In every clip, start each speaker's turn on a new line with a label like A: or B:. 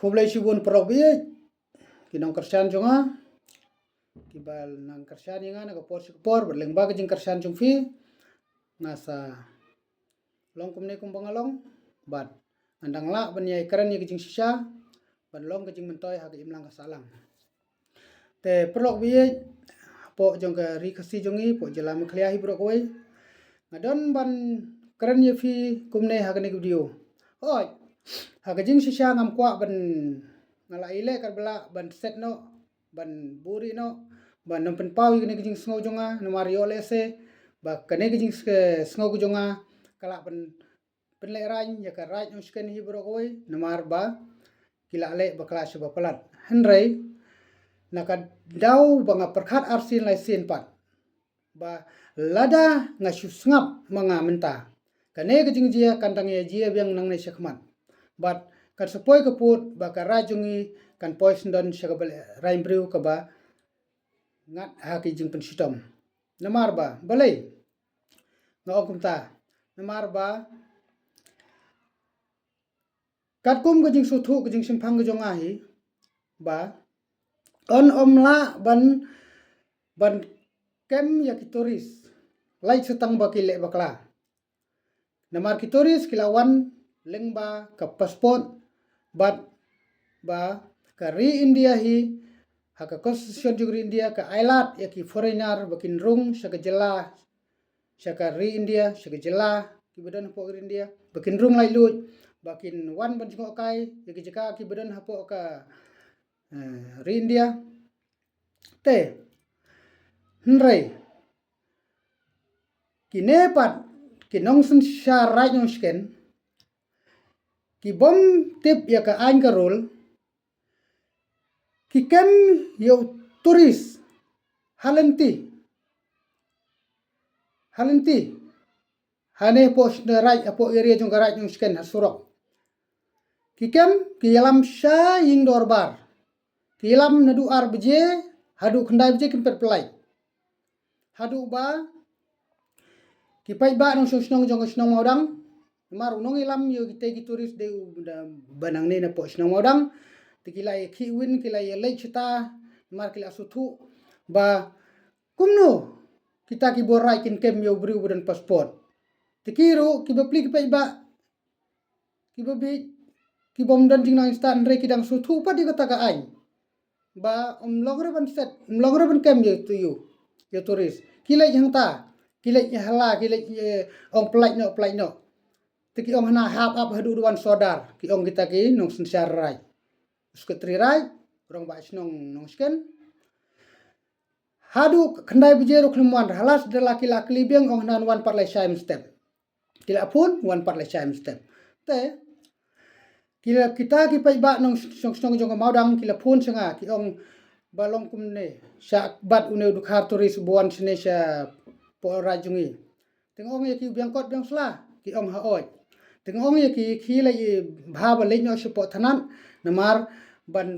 A: Kublai shibun probi kinong kersan jonga kibal nang kersan inga naga por berlengba ke jing kersan jong fi nasa long kumne kumbangalong bat andang la banyai keren ye ke jing sisa ban long ke jing mentoy hak imlang kasalang te perlok bi po jong ke ri kasi jongi po jelam khlia hi bro koi ngadon ban keren ye fi kumne hak ne video oi hak jing sisa ngam kwa ban ngala ile kar bela ban set no ban buri no ban nom pen pau gini kijing sngo jonga no mario lese ba kane kijing sngo jonga kala pen le rain ya ka right no sken hi bro koi no mar ba kila le ba kala ba palat henrei naka dau banga perkhat arsin lai sin pat ba lada ngasu ngap manga menta kane kijing jia kantang ye jia biang nang ne sekmat bat kan sepoi keput baka rajungi kan poison don syakabal rain brew kaba ngat haki jing pen sitom namar ba balai ngau kumta namar ba katkum ke jing suthu ke jing simpang ke jong ahi ba on omla ban kem ya kitoris lai setang bakile bakla namar kitoris kilawan lengba ke pasport bat ba ka ri India hi haka constitution jugri India ka ailat ya ki foreigner bakin rung saka jela saka ri India saka jela ki badan po India bakin rung lai lut bakin wan ban jingo kai ya ki jaka ki badan hapo ka ri India te nrei ki nepat ki nongsen syarai nyong sken ki bom tip ya ka ain karol ki kem yo turis halenti hane po right apo area jong garai jong sken hasurok ki kem ki yalam sha ying dorbar ki yalam nadu ar beje hadu kendai beje kem pelai hadu ba ki pai ba nong snong jong snong maudang mar unong ilam yo kita ki turis de banang ne na po snong maudang tikilai ki win kilai lei cita mar kila suthu ba kumno kita ki borai kin kem yo bru budan pasport tikiru ki bapli ki ba ki babi ki bom dan jing nang stan re kidang suthu pa di kota ka ai ba logre ban set logre ban kem yo tu yo turis kilai yang ta kilai hala kilai ong plai no tiki ong hana hap hadu duan sodar ki ong kita ki nong sensar rai sketri rai rong ba snong nong sken hadu kendai bejero kelmuan halas de laki-laki libiang ong nan wan par lai shaim step kila pun wan par lai shaim step te kila kita ki pai ba nong snong jong maudang kila pun senga ki ong balong kumne syak bat une dukhar turis buan sene sya po rajungi tengong ye ki biangkot biang sla ki ong haoi tengong ye ki lai bha ba le nyo sepo thanan namar ban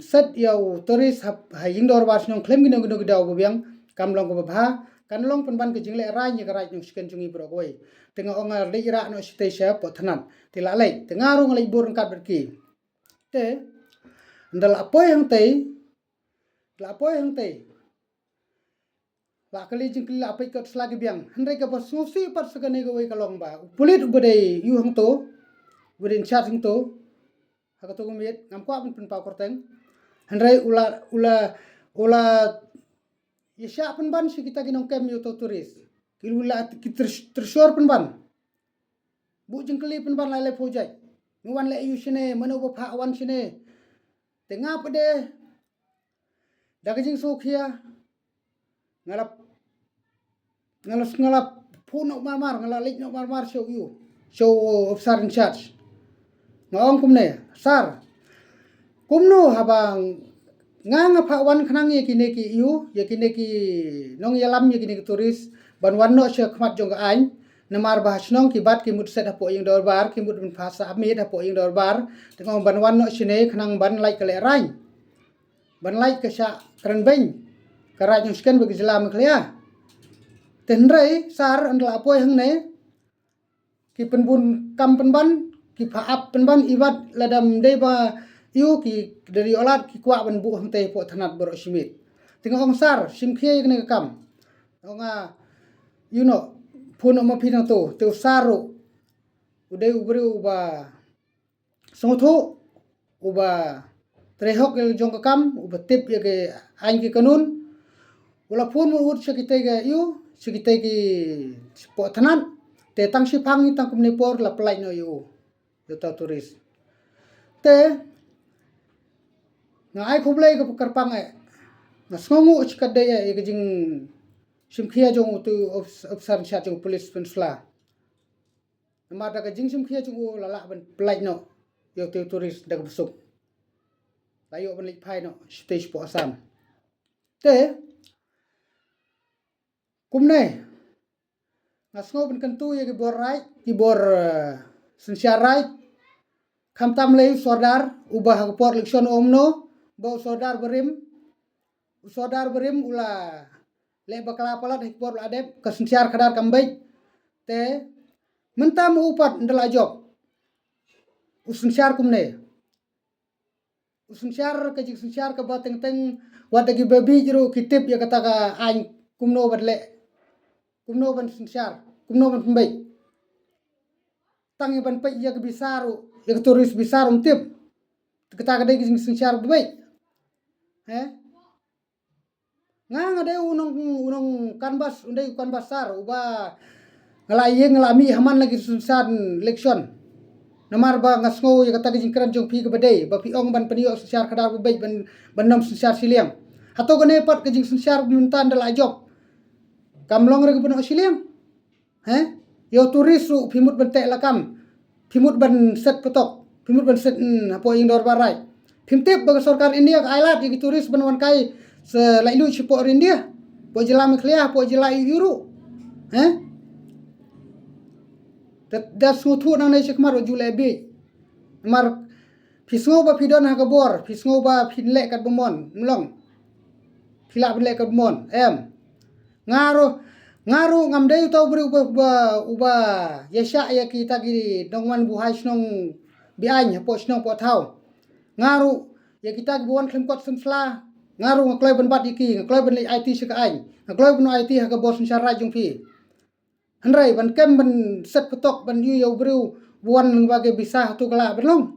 A: set yau turis haying dor bar snong klem gino daw biang kamlong ko ba kanlong pen ban ke jingle rai ni garai nyong sken jungi bro koi tenga onga le ira no station po thanan tila le tenga rong le bur kat berki te ndal apoy hang tei la kali jing kila apai kot slagi biang handai ka bos ngusi par sagane go wei kalong ba pulit ubade yu hang to budin chat hang to haka to gumit ngam kwa pen pau korteng handai ula yesha pen ban si kita ginong kem yo to turis kilula tersor pen ban bu jing kali pen ban lai project nguan le yu sine mano bo pha wan sine tenga pede dagajing sukhia ngalap puno marmar ngalalit no marmar show officer in charge ngong kumne sar kumno habang nganga pha wan khnang ye kine ki yu ye kine ki nong yalam ye kine ki turis ban wan no she khmat jong ain namar bah snong ki bat ki mut set apo ying dorbar ki mut phasa amit apo ying dorbar tengong ban wan no sine khnang ban lai kale rai ban lai ka sha kran beng karaj jong sken bagi jelam khlia tenrei sar andla apoy hang ne ki penbun kam penban ki pha ap penban iwat ladam deba Iu ki dari olat ki kwa ban bu hang te po thanat boro simit. Tengok ong sar sim khie kene kam. Onga you know phun ma phinang to te saru ude ubri uba songtho uba trehok el jong kam uba tip ye ke ain ki kanun ula phun mu ut sekite ke yu sekite ki po thanat te tang si phang tang kum ne por la plai no yu yo ta turis te na ai khublai ko karpang e na sngongu chikade ye ke jing simkhia jong tu officer sha jong police pensla ma da ka jing simkhia jong la la ban plai no yo tu turis da busuk layo ban lik phai no stage po asam te kumne ngasngo ban kan tu ye ki bor right ki bor sensia right kham tam lei sordar ubah ka por leksion omno bo sordar berim ula le bakala palat hikpor adep ka sensiar khadar kambai te mentam upat ndala job usensiar kumne usensiar ka jik sensiar ka bateng teng wadagi babi jero kitip ya kata ka ain kumno badle kumno ban sensiar kumno ban pembai tangi ban pai ya ke bisaru ya ke turis bisaru tip kata ka dai jing sensiar babai ngang ade unong kanbas undai kanbas sar uba ngalai ngalami haman lagi sunsan leksion namar ba ngasngo ya kata jing kran jong pi ke badai ba pi ong ban penio sensiar kadar babai ban nom sensiar siliang hato gane pat ke jing sensiar muntan dal job kamlong reg ban siliang yo turis ru pimut ban tek lakam pimut ban set petok pimut ban set apo indor barai pimtip ba sarkar India ka ailat ya turis ban wan kai se lai lu chipo India po jela meklia po jela euro das ngutu nang ne chikmar julebi mar pisngo ba pidon ha kabor pisngo ba pinle kat bomon mlong pila pinle kat bomon ngaru ngamde tau beri uba yesha ya kita gi dongman buhai snong biany po snong po thau ngaru ya kita buan klemkot semsla ngaru ngakloi ban bat iki ngakloi ban IT sika ain ngakloi ban IT ha ka bos syara jung pi hanrai ban kem ban set petok ban yu yo bru buan bage bisa tu kala belum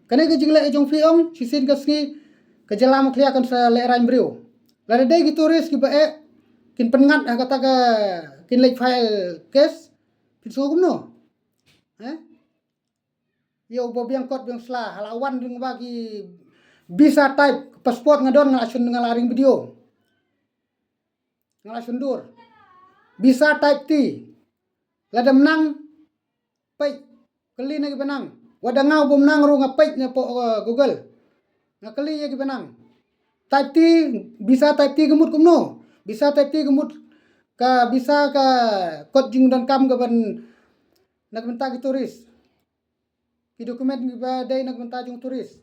A: kane ke jingle jung pi ong sisin ka ski ke jalam khlia kan sa le rain bru la dai gi turis ki ba kin pengat kata ka kin lek file case kin so kumno yo bo biang kot biang sla halawan ding bagi bisa type pasport ngadon ngalasun ngalaring video ngalasun dur bisa type T lada menang pai kali na benang wada ngau bom nang ru ngapai na po Google ngakali ya benang type T bisa type T gemut kumno bisa type T gemut ka bisa ka kod jing dan kam ga ban nak benta ki turis ki dokumen ba dai nak benta jung turis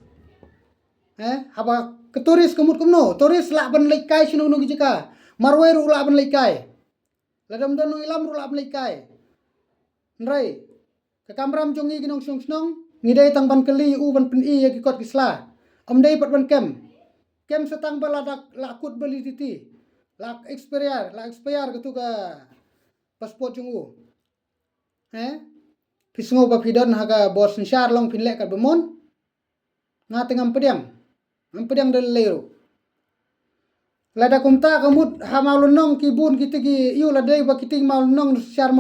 A: haba ke turis gemut kumno turis la ban lekai sinu nu jika marwe ru la ban lekai ladam don ilam ru la ban lekai nrai ka kamram jongi ginong snong ngidai tang ban kali u ban pen i ya ki kot kisla omdai pat ban kem setang baladak lakut validity lak expire gitu ka pasport jungu pisngo ba pidon haga bos syar long pinle ka bemon nga tengam pedang del lero lada kumta kamut ha maulunong kibun gitu ki yu ladai ba kiting maulunong syar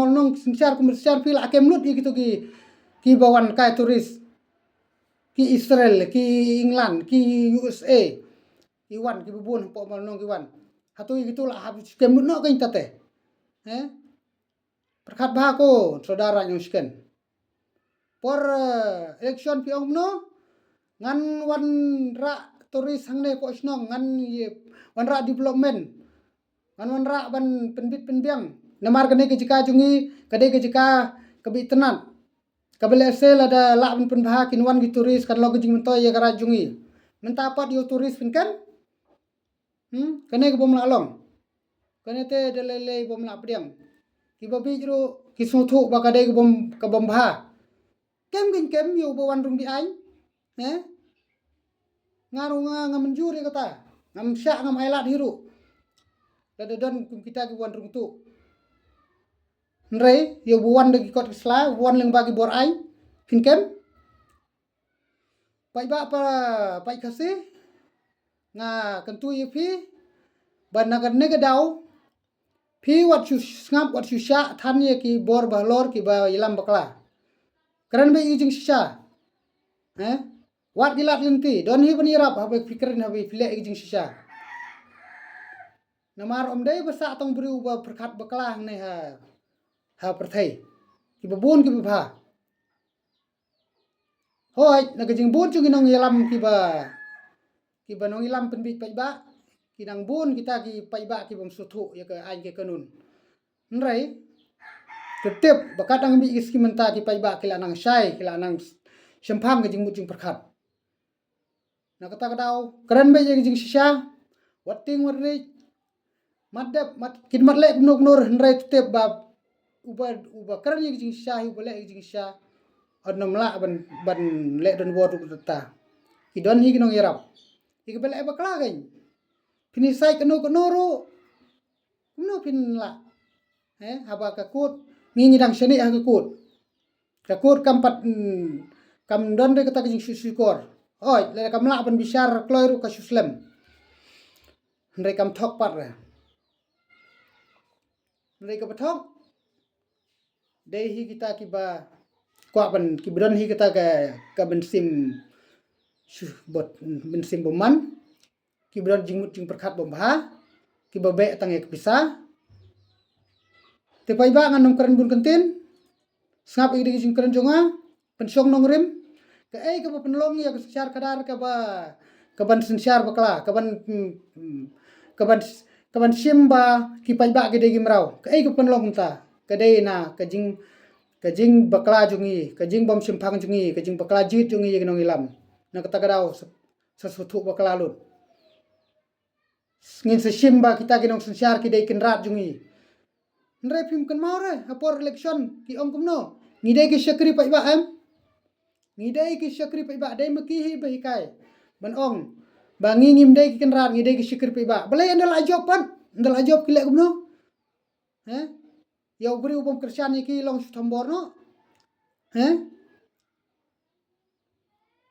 A: kum syar pil akem lut gitu ki bawan kai turis ki Israel ki England ki USA iwan ki bubun po maulunong ki wan hatui gitu lah habis kem lut no kain tate perkat bah ko saudara nyusken por election pi omno ngan wan ra turis hangne po snong ngan wan ra development ngan wan ra ban penbit penbiang namar kene ke jika jungi kade ke jika kebi tenan kabele sel ada la ban penbah kin wan gi turis kan lo jing mentoy ya kara jungi menta pat yo turis pinkan kene ke bom la long kene te delele bom la pediang ki babi jero ki suthu ba kade ke bom ka bom bah kem yo bo wan rung di ain ngaru ngam menjuri kata ngam syak ngam ailat hiru lada don kum kita ki wan rung tu nrei yo buwan de kot sla buwan leng bagi bor ai finkem pai ba pa pai khase nga kentu ye phi ban nagar ne ga dau phi wat chu ngap wat chu sya than ye ki bor ba lor ki ba ilam bakla kran be ijing sya wat gilat lenti don hi bani rap habe fikrin habe file ijing sya namar om dei basa tong beri uba perkat bakla ne ha perthai ki babun ki ba hoi na gajing bun chu nong ilam ki ba nong ilam pen bi pai ba ki nang bun kita ki pai ba ki bom suthu ya ke ai ke kanun nrai tetep bakat ang bi iski menta ki pai ba ki la nang sai ki la nang sempam gajing mujing perkat na kata kadau keren be gajing sisa wating warri madap mat kidmat le nuk nur nrai tetep ba uba keren gajing sisa uba le gajing sisa adnom la ban le don wodu ta idon hi ginong yarap iki bele bakla gain pini sai kanu ru no pin la haba ka kut ngi dang seni ha ka kut kampat kam don de kata gajing syukur oi le kam la ban bisar kloy ru ka suslam ndai kam thok pat ra ndai ka pathok dei hi kita ki ba kwa ban ki bron hi kita ka ben sim bot ben sim boman ki bron jingmut jing perkhat bom ha ki babe tange bisa te pai ba ngan keren bun kentin sngap igi jing keren jonga pensong nongrim ke ka penlong ya ke syar kadar ka ban sensyar bakla ka ban simba ki pai ba ge de gimrau ke ka penlong ta ke de na kajing bakla jungi kajing bom simpang jungi kajing bakla jit jungi ye nong ilam na kata kadau sesuatu bakla lut ngin sesimba kita ginong sensyar ki dei kenrat jungi nre pim kan mau re hapor election ki ong kumno ngidei ki syakri pai ba ngidei ki syakri pai ba dei meki hi bai kai ban ong bangi ngim dei ki kenrat ngidei ki syakri pai ba belai andal ajob pan andal ajob ki lek kumno yau beri ubom kersian iki long suthambor no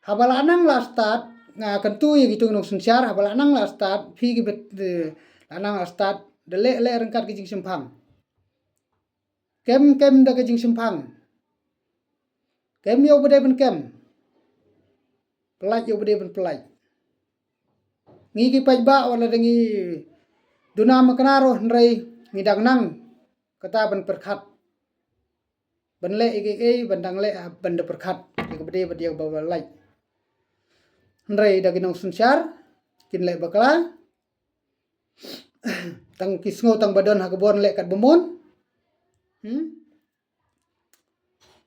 A: habalanang la start nga kentu ye gitu nong sensyar habalanang la start phi ki bet lanang la start de le rengkat ki jing simpang kem da ki jing simpang kem yo bede ben kem pelaj yo bede ben pelaj ngi ki paj ba wala dengi duna makanaro nrai ngidang nang kata ban perkhat ban le ege bandang le ban de perkhat ke bede bede bawa lai nrai da ginong sunsyar kin le bakla tang kisngo tang badon ha kebon le kat bomon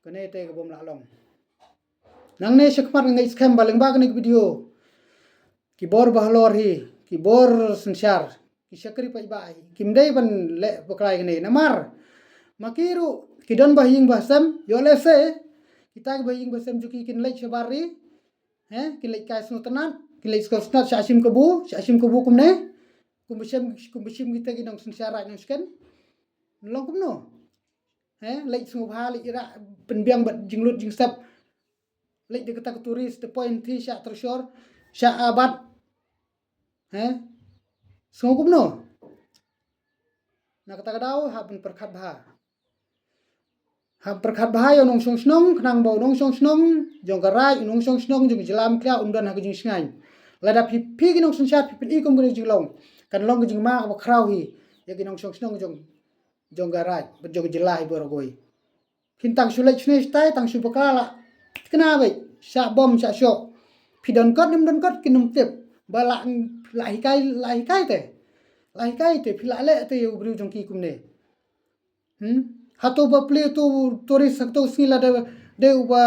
A: kene te ke bom la long nang ne sekmat ngai scam baleng ba kene video ki bor bahlor hi ki bor sunsyar ki syakri pai bai kim dei ban le bakla kene namar makiru kidon bahing basam yo lese kita bahing basam juki kin lek sabari kin lek kai snu tenan kin lek skosnat syashim kebu kumne kumbishim kita ginong sensyara nang sken long kumno lek snu bha lek ira penbiang bat jinglut jingsap lek de kata turis the point thi sya tersyor sya abad snu kumno na kata kadau ha ben perkhat bha ham perkhat bahaya nong song snong knang bau nong song snong jong karai nong song snong jong jelam kya umdan ha jing sngai lada pi ginong sensat pi i kom jing long kan long jing ma ba krau hi ya ginong song snong jong karai jong jelai borogoi kintang sulai chne stai tang su bakala kena bai sa bom sa syok pi don kot nim don kot kinum tep bala lai kai te pi la le te ubru jong ki kumne hato ba ple tu turis sakto sila de uba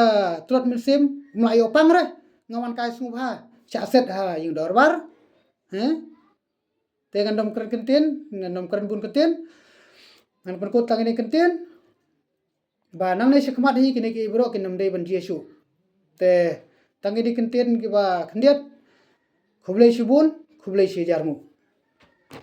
A: trot mesim mlayo pangre ngawan kai sungha cha set ha yung dorbar te ngandom keren kentin ngandom keren bun kentin ngan perkut tang ini kentin ba nang ne sekmat hi kini ki bro kinam de ban jesu te tangi di kenten kiba kendiat kublai si bun kublai si jarmu